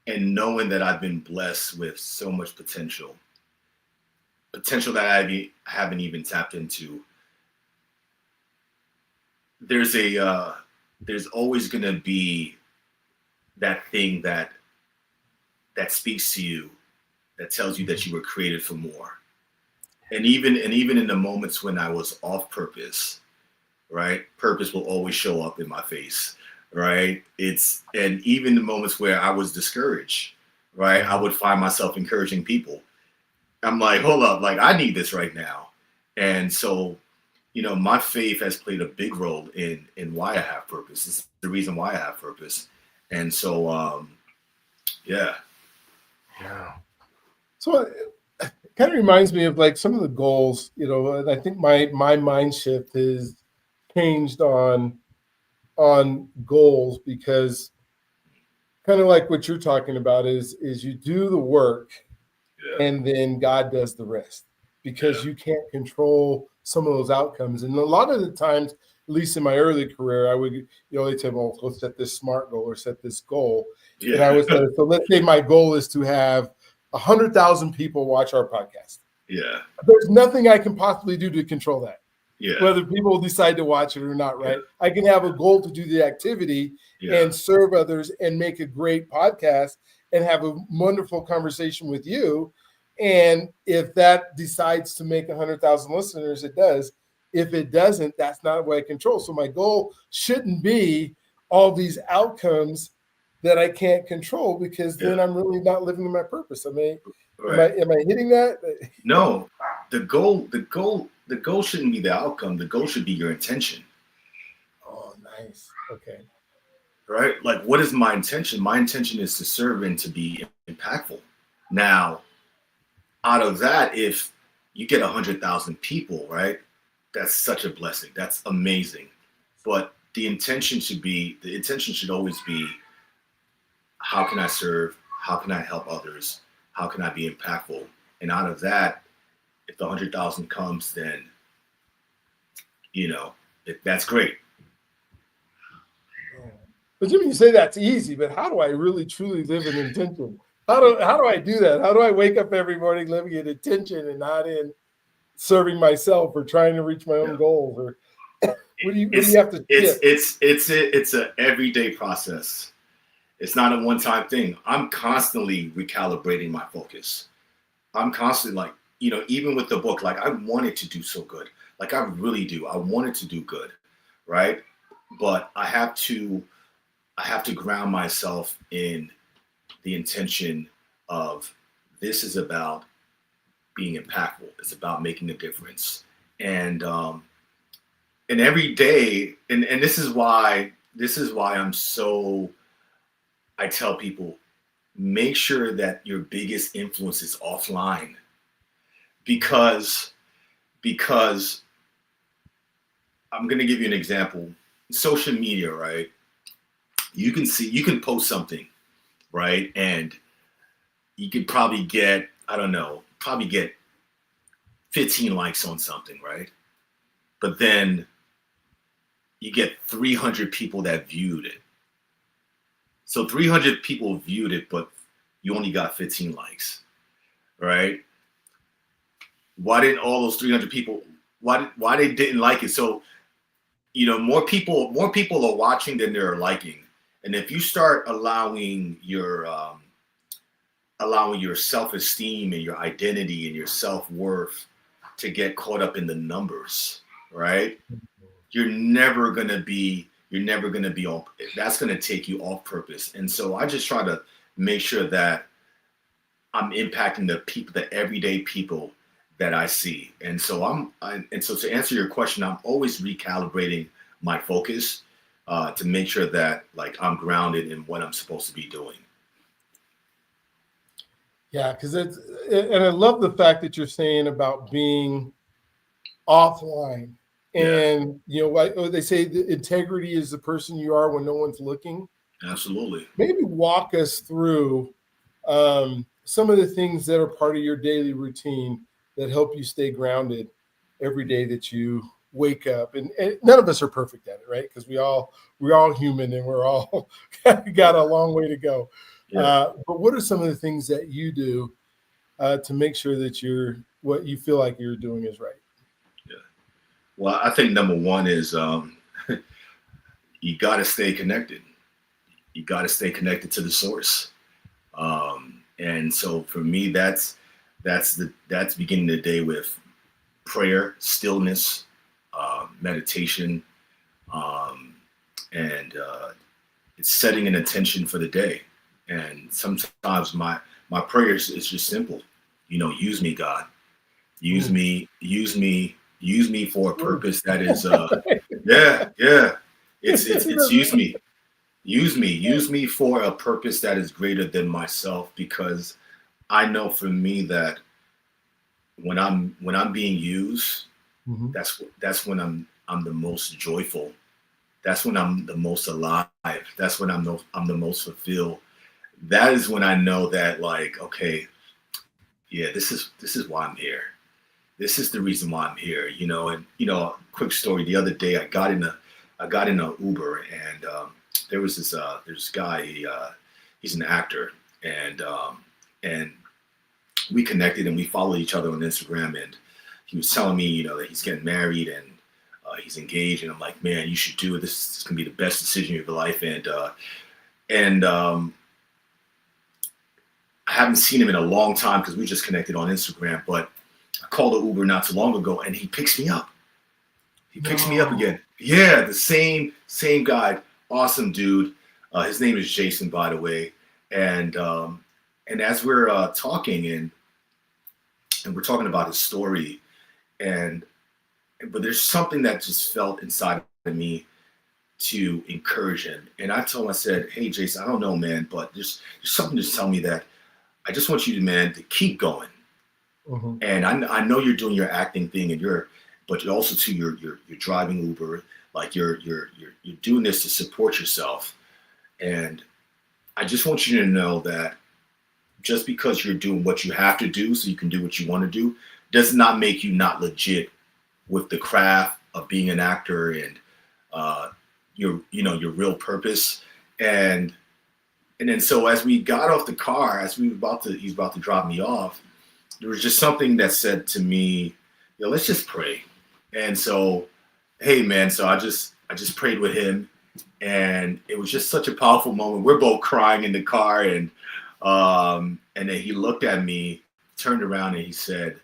knowing that I've been blessed with so much potential that I haven't even tapped into. There's always going to be that thing that speaks to you, that tells you that you were created for more. And even in the moments when I was off purpose, right? Purpose will always show up in my face, right? And even the moments where I was discouraged, right? I would find myself encouraging people. I'm like, hold up, like I need this right now. And so, my faith has played a big role in why I have purpose. It's the reason why I have purpose. And so, yeah. So it kind of reminds me of like some of the goals, and I think my mind shift has changed on goals, because kind of like what you're talking about is you do the work, and then God does the rest, because you can't control some of those outcomes. And a lot of the times, at least in my early career, I would, they tell me, well, let's set this SMART goal or set this goal. Yeah. And I would say, so let's say my goal is to have 100,000 people watch our podcast. Yeah. There's nothing I can possibly do to control that. Yeah. Whether people decide to watch it or not, right? Yeah. I can have a goal to do the activity and serve others and make a great podcast and have a wonderful conversation with you. And if that decides to make 100,000 listeners, it does. If it doesn't, that's not what I control. So my goal shouldn't be all these outcomes that I can't control, because then I'm really not living in my purpose. I mean, am I hitting that? No, the goal shouldn't be the outcome. The goal should be your intention. Oh, nice. Okay. Right? Like, what is my intention? My intention is to serve and to be impactful. Now, out of that, if you get 100,000 people, right? That's such a blessing. That's amazing. But the intention should always be, how can I serve? How can I help others? How can I be impactful? And out of that, if the 100,000 comes, then, that's great. But Jimmy, you say that's easy, but how do I really truly live in intention? How do I do that? How do I wake up every morning living in intention and not in serving myself or trying to reach my own goals? Or what do you have to? It's an everyday process. It's not a one-time thing. I'm constantly recalibrating my focus. I'm constantly like, even with the book, like I wanted to do so good. Like I really do. I wanted to do good, right? But I have to ground myself in the intention of, this is about being impactful. It's about making a difference. And every day, and this is why I tell people, make sure that your biggest influence is offline, because I'm going to give you an example. Social media, right? You can post something, right? And you could probably get, 15 likes on something, right? But then you get 300 people that viewed it. So 300 people viewed it, but you only got 15 likes, right? Why didn't all those 300 people, why they didn't like it? So, more people are watching than they're liking. And if you start allowing your self-esteem and your identity and your self-worth to get caught up in the numbers, right? You're never going to be on, that's going to take you off purpose. And so I just try to make sure that I'm impacting the people, the everyday people that I see. And so so to answer your question, I'm always recalibrating my focus to make sure that like I'm grounded in what I'm supposed to be doing. Yeah, because and I love the fact that you're saying about being offline. And they say that integrity is the person you are when no one's looking. Absolutely. Maybe walk us through some of the things that are part of your daily routine that help you stay grounded every day that you wake up? And none of us are perfect at it, right? Because we're all human, and we're all got a long way to go. Yeah. But what are some of the things that you do to make sure that what you feel like you're doing is right? Yeah. Well, I think number one is you got to stay connected. You got to stay connected to the source. And so for me, that's beginning the day with prayer, stillness, meditation, and it's setting an intention for the day. And sometimes my prayer is just simple. Use me, God. Use me. Use me for a purpose that is yeah. It's use me. Use me for a purpose that is greater than myself, because I know for me that when I'm being used, Mhm. that's when I'm the most joyful. That's when I'm the most alive. That's when I'm the most fulfilled. That is when I know that, like, okay, yeah, this is why I'm here. This is the reason why I'm here. And quick story. The other day, I got in a Uber, and there was this guy. He's an actor, and we connected, and we followed each other on Instagram. And he was telling me, that he's getting married, and he's engaged. And I'm like, man, you should do it. This is gonna be the best decision of your life. And I haven't seen him in a long time because we just connected on Instagram. But I called the Uber not too long ago, and he picks me up. He picks me up again. Yeah, the same guy. Awesome dude. His name is Jason, by the way. And as we're talking, and we're talking about his story, but there's something that just felt inside of me to encourage him. And I told him, I said, hey, Jason, I don't know, man, but there's something just telling me that I just want you to, man, to keep going. Mm-hmm. And I know you're doing your acting thing, but you're also too, you're driving Uber, like you're doing this to support yourself. And I just want you to know that just because you're doing what you have to do so you can do what you want to do does not make you not legit with the craft of being an actor and your real purpose. And then so as we got off the car, as he was about to drop me off, there was just something that said to me, let's just pray. And so, hey man, so I just prayed with him, and it was just such a powerful moment. We're both crying in the car, and then he looked at me, turned around, and he said,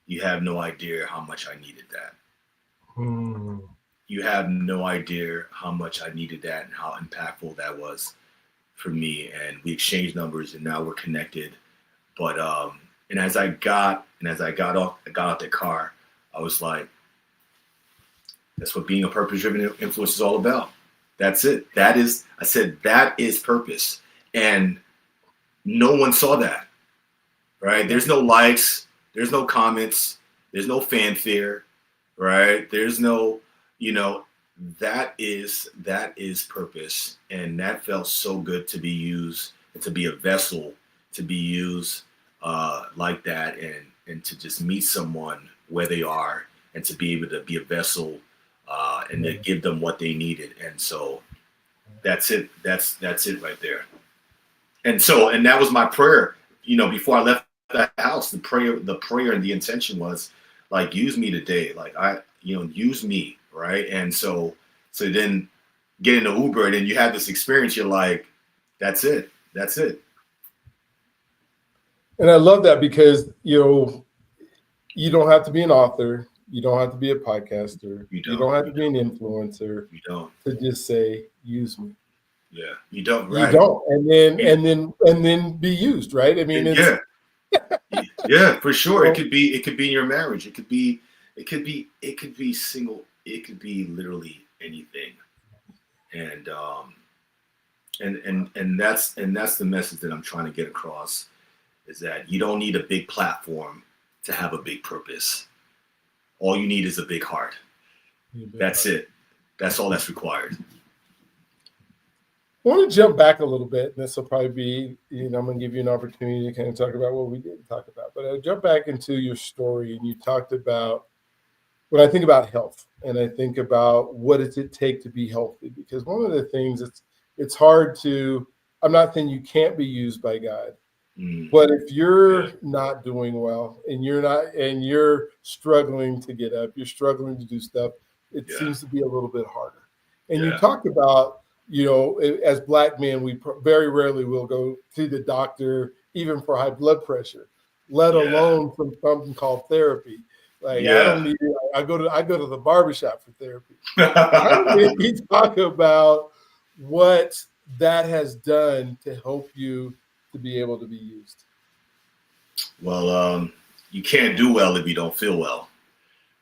you have no idea how much I needed that. You have no idea how much I needed that and how impactful that was for me. And we exchanged numbers, and now we're connected. But and as I got out the car, I was like, that's what being a purpose-driven influence is all about. That's it. I said, that is purpose. And no one saw that, right? There's no likes, there's no comments, there's no fanfare, right? There's no, that is purpose. And that felt so good to be used, and to be a vessel, to be used like that, and to just meet someone where they are, and to be able to be a vessel and to give them what they needed. And so that's it. That's it right there. And that was my prayer, before I left the house. The prayer and the intention was like, use me today. Like use me. Right. And so then get in the Uber, and then you have this experience. You're like, that's it. That's it. And I love that, because, you don't have to be an author. You don't have to be a podcaster. You don't have to be an influencer. You don't. To just say, use me. Yeah, you don't. Right. You don't, and then be used. Right. I mean, yeah, for sure. It could be in your marriage. It could be single. It could be literally anything. And that's the message that I'm trying to get across, is that you don't need a big platform to have a big purpose. All you need is a big heart. That's it. That's all that's required. I want to jump back a little bit, and this will probably be, I'm going to give you an opportunity to kind of talk about what we didn't talk about. But I'll jump back into your story, and you talked about when I think about health and I think about what does it take to be healthy, because one of the things it's hard to, I'm not saying you can't be used by God, Mm, but if yeah, you're not doing well and you're struggling to get up, you're struggling to do stuff, it yeah, seems to be a little bit harder. And you yeah, talked about, as Black men, we very rarely will go to the doctor, even for high blood pressure, let yeah, alone from something called therapy. Like I yeah. don't need it. I go to the barbershop for therapy. How did you talk about what that has done to help you to be able to be used? Well, you can't do well if you don't feel well,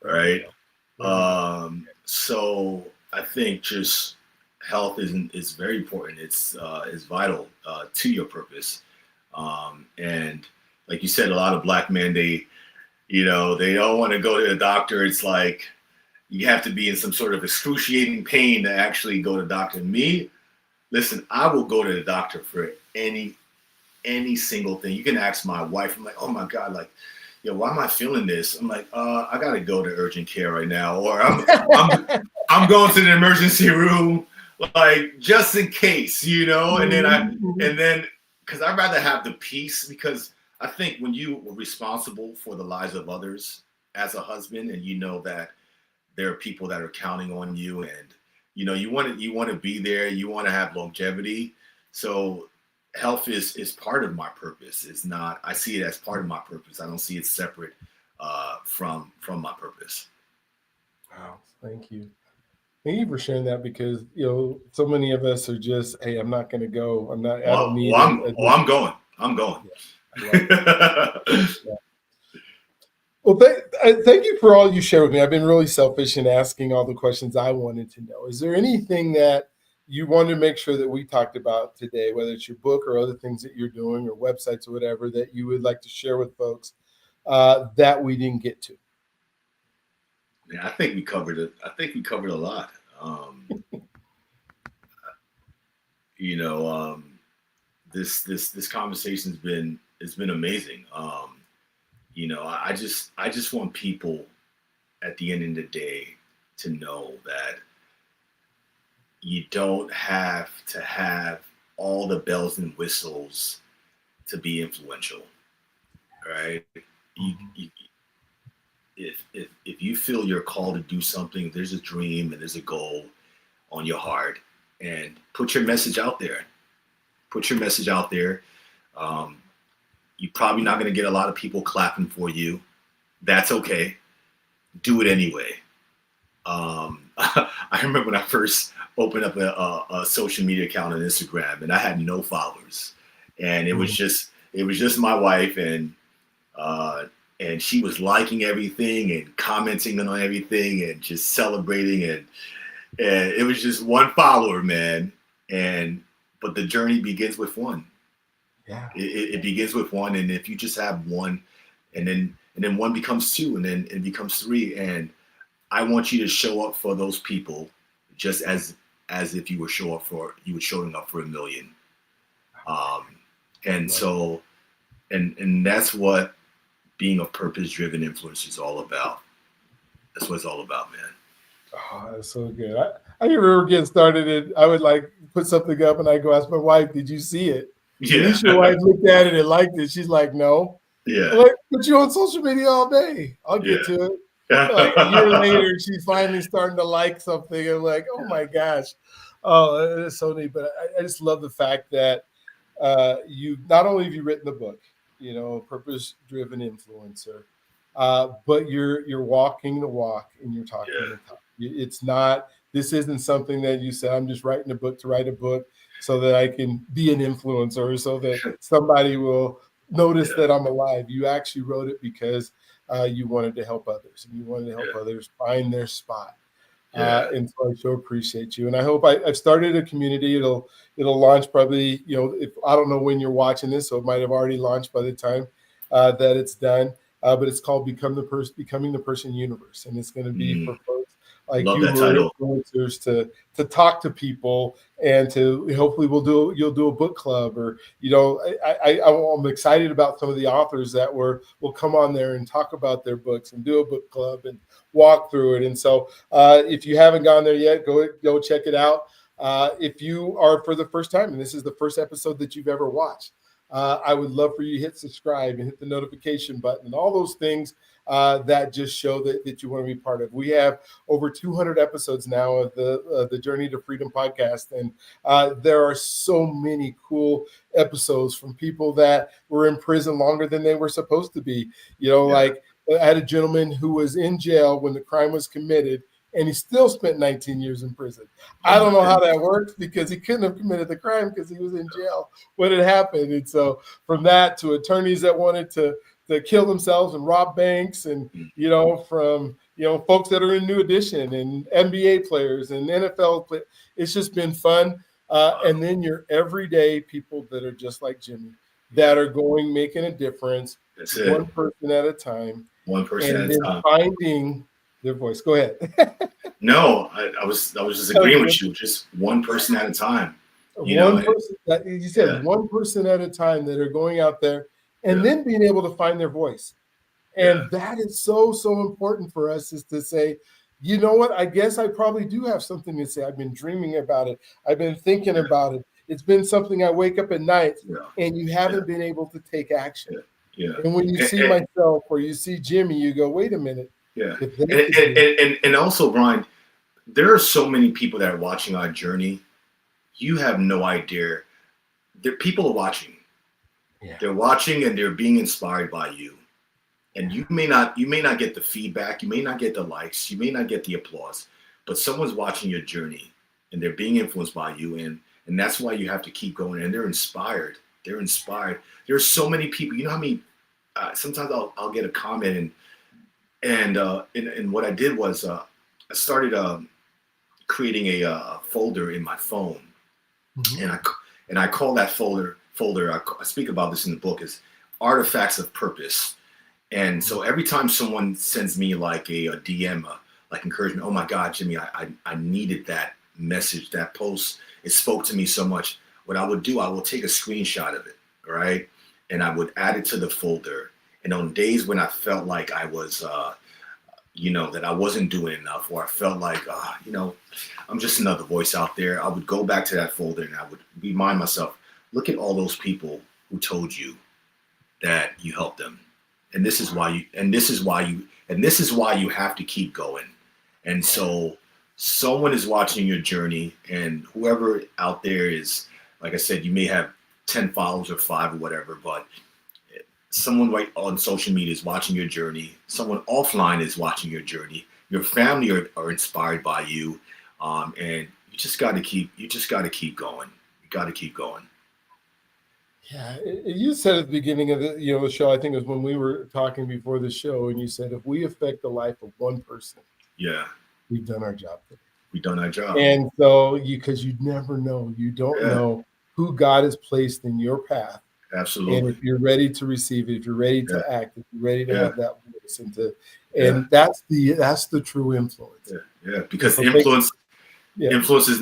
There we right? go. There we go. So I think just health is very important. It's vital to your purpose. And like you said, a lot of Black men, they don't want to go to the doctor. It's like you have to be in some sort of excruciating pain to actually go to the doctor. Me, listen, I will go to the doctor for any single thing. You can ask my wife. I'm like, oh my God, like, why am I feeling this? I'm like, I gotta go to urgent care right now, or I'm going to the emergency room, like just in case, and then because I'd rather have the peace, because I think when you are responsible for the lives of others as a husband, and you know that there are people that are counting on you, and you want to be there, you want to have longevity. So health is part of my purpose. It's not, I see it as part of my purpose. I don't see it separate from my purpose. Wow. Thank you. Thank you for sharing that, because so many of us are just, hey, I'm not going to go. I don't Well, need well, it. I'm going. I'm going. Yeah, I love it. Yeah. Well, thank you for all you shared with me. I've been really selfish in asking all the questions I wanted to know. Is there anything that you want to make sure that we talked about today, whether it's your book or other things that you're doing or websites or whatever, that you would like to share with folks that we didn't get to? Yeah, I think we covered it. I think we covered a lot. Um, you know, this conversation's been it's been amazing. I just want people at the end of the day to know that you don't have to have all the bells and whistles to be influential, right? You, Mhm. you, if you feel you're called to do something, there's a dream and there's a goal on your heart, and put your message out there. Put your message out there. Um, you're probably not going to get a lot of people clapping for you. That's okay. Do it anyway. I remember when I first opened up a social media account on Instagram, and I had no followers, and it was just my wife, uh, and she was liking everything and commenting on everything and just celebrating, and it was just one follower, man. And but the journey begins with one. Yeah. It begins with one, and if you just have one, and then one becomes two, and then it becomes three, and I want you to show up for those people, just as if you were showing up for a million. Um, and Love it. so and that's what being a purpose driven influencer is all about. That's what it's all about, man. Oh, that's so good. I remember getting started, and I would like put something up and I go ask my wife, did you see it? At Yeah, least your wife looked at it and liked it. She's like, no. I'm yeah, like, but you're on social media all day. I'll get yeah. to it. Like a year later, she's finally starting to like something. I'm like, oh my gosh. Oh, it's so neat. But I just love the fact that you not only have you written the book, purpose driven influencer, but you're walking the walk and you're talking Yeah, the talk. It's not, this isn't something that you said, I'm just writing a book to write a book so that I can be an influencer or so that somebody will notice yeah, that I'm alive. You actually wrote it because you wanted to help others, and you wanted to help yeah, others find their spot. yeah, And so I so appreciate you. And I hope I've started a community. It'll launch probably, if I don't know when you're watching this, so it might have already launched by the time that it's done. But it's called Becoming the Person Universe, and it's going to be mm, for folks like Love you that who are title. influencers to talk to people and to hopefully you'll do a book club, or I'm excited about some of the authors that will come on there and talk about their books and do a book club and walk through it. And so if you haven't gone there yet, go check it out. If you are for the first time and this is the first episode that you've ever watched, I would love for you to hit subscribe and hit the notification button and all those things that just show that you want to be part of. We have over 200 episodes now of the Journey to Freedom podcast, and there are so many cool episodes from people that were in prison longer than they were supposed to be. Like I had a gentleman who was in jail when the crime was committed, and he still spent 19 years in prison. I don't know how that works because he couldn't have committed the crime because he was in jail when it happened. And so from that to attorneys that wanted to kill themselves and rob banks, and from folks that are in New Edition and NBA players and NFL players, it's just been fun. And then your everyday people that are just like Jimmy, that are making a difference. That's it. One person at a time. One person at a time. Finding their voice. Go ahead. No, I was just agreeing with you. Just one person at a time. One person at a time that are going out there and then being able to find their voice. And that is so important for us, is to say, you know what, I guess I probably do have something to say. I've been dreaming about it. I've been thinking about it. It's been something I wake up at night and you haven't been able to take action. And when you see myself or you see Jimmy, you go, wait a minute. Yeah. And also, Brian, there are so many people that are watching our journey. You have no idea. People are watching. Yeah. They're watching and they're being inspired by you. And you may not get the feedback, you may not get the likes, you may not get the applause, but someone's watching your journey and they're being influenced by you. And that's why you have to keep going. And they're inspired. They're inspired. There are so many people. You know how many? Sometimes I'll get a comment and what I did was I started creating a folder in my phone, and I call that folder. I speak about this in the book, is Artifacts of Purpose. And so every time someone sends me like a DM, like encouragement, oh my God, Jimmy, I needed that message, that post. It spoke to me so much. What I would do, I will take a screenshot of it, right? And I would add it to the folder. And on days when I felt like I was, that I wasn't doing enough, or I felt like, I'm just another voice out there, I would go back to that folder and I would remind myself, look at all those people who told you that you helped them. And this is why you have to keep going. And so someone is watching your journey, and whoever out there is, like I said, you may have 10 followers or 5 or whatever, but someone right on social media is watching your journey. Someone offline is watching your journey. Your family are inspired by you. And you just got to keep going. You got to keep going. Yeah, you said at the beginning of the show, I think it was when we were talking before the show, and you said, if we affect the life of one person, we've done our job. We've done our job. And so because you never know, you don't know who God has placed in your path. Absolutely. And if you're ready to receive it, if you're ready to act, if you're ready to have that voice, and that's the true influence. Yeah. Because influence is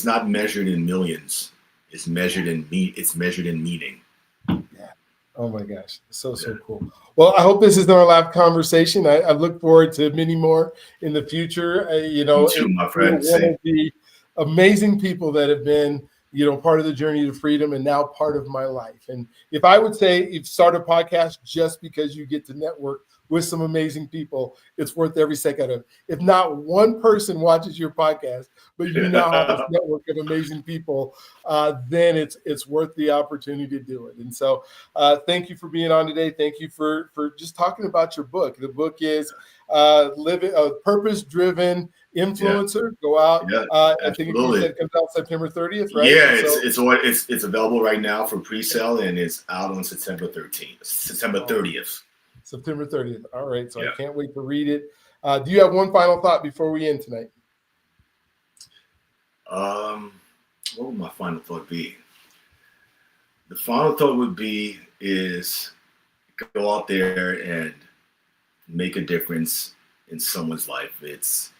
not measured in millions. It's measured in meaning. Yeah. Oh my gosh. So cool. Well, I hope this is our last conversation. I look forward to many more in the future. Me too, my friend. One of the amazing people that have been, part of the journey to freedom and now part of my life. And if I would say, if start a podcast just because you get to network with some amazing people, it's worth every second of it. If not one person watches your podcast, but you now have this network of amazing people, then it's worth the opportunity to do it. And so thank you for being on today. Thank you for just talking about your book. The book is Living a Purpose-Driven Influencer. Go out. I think you said it comes out September 30th, right? Yeah, it's available right now for pre-sale, and it's out on September 30th. September 30th. All right. So I can't wait to read it. Do you have one final thought before we end tonight? What would my final thought be? The final thought would be is go out there and make a difference in someone's life. It's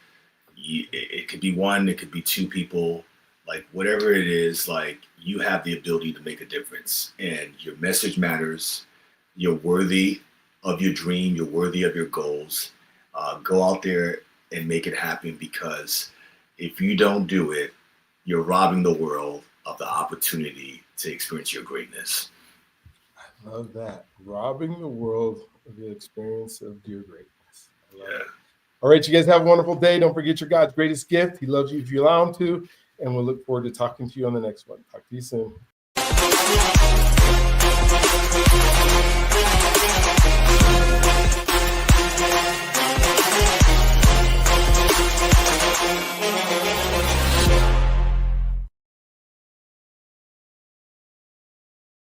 it could be one, it could be two people, like whatever it is, like you have the ability to make a difference, and your message matters. You're worthy of your dream. You're worthy of your goals. Go out there and make it happen, because if you don't do it, you're robbing the world of the opportunity to experience your greatness. I love that. Robbing the world of the experience of your greatness. I love it. All right, you guys have a wonderful day. Don't forget your God's greatest gift. He loves you if you allow him to. And we'll look forward to talking to you on the next one. Talk to you soon.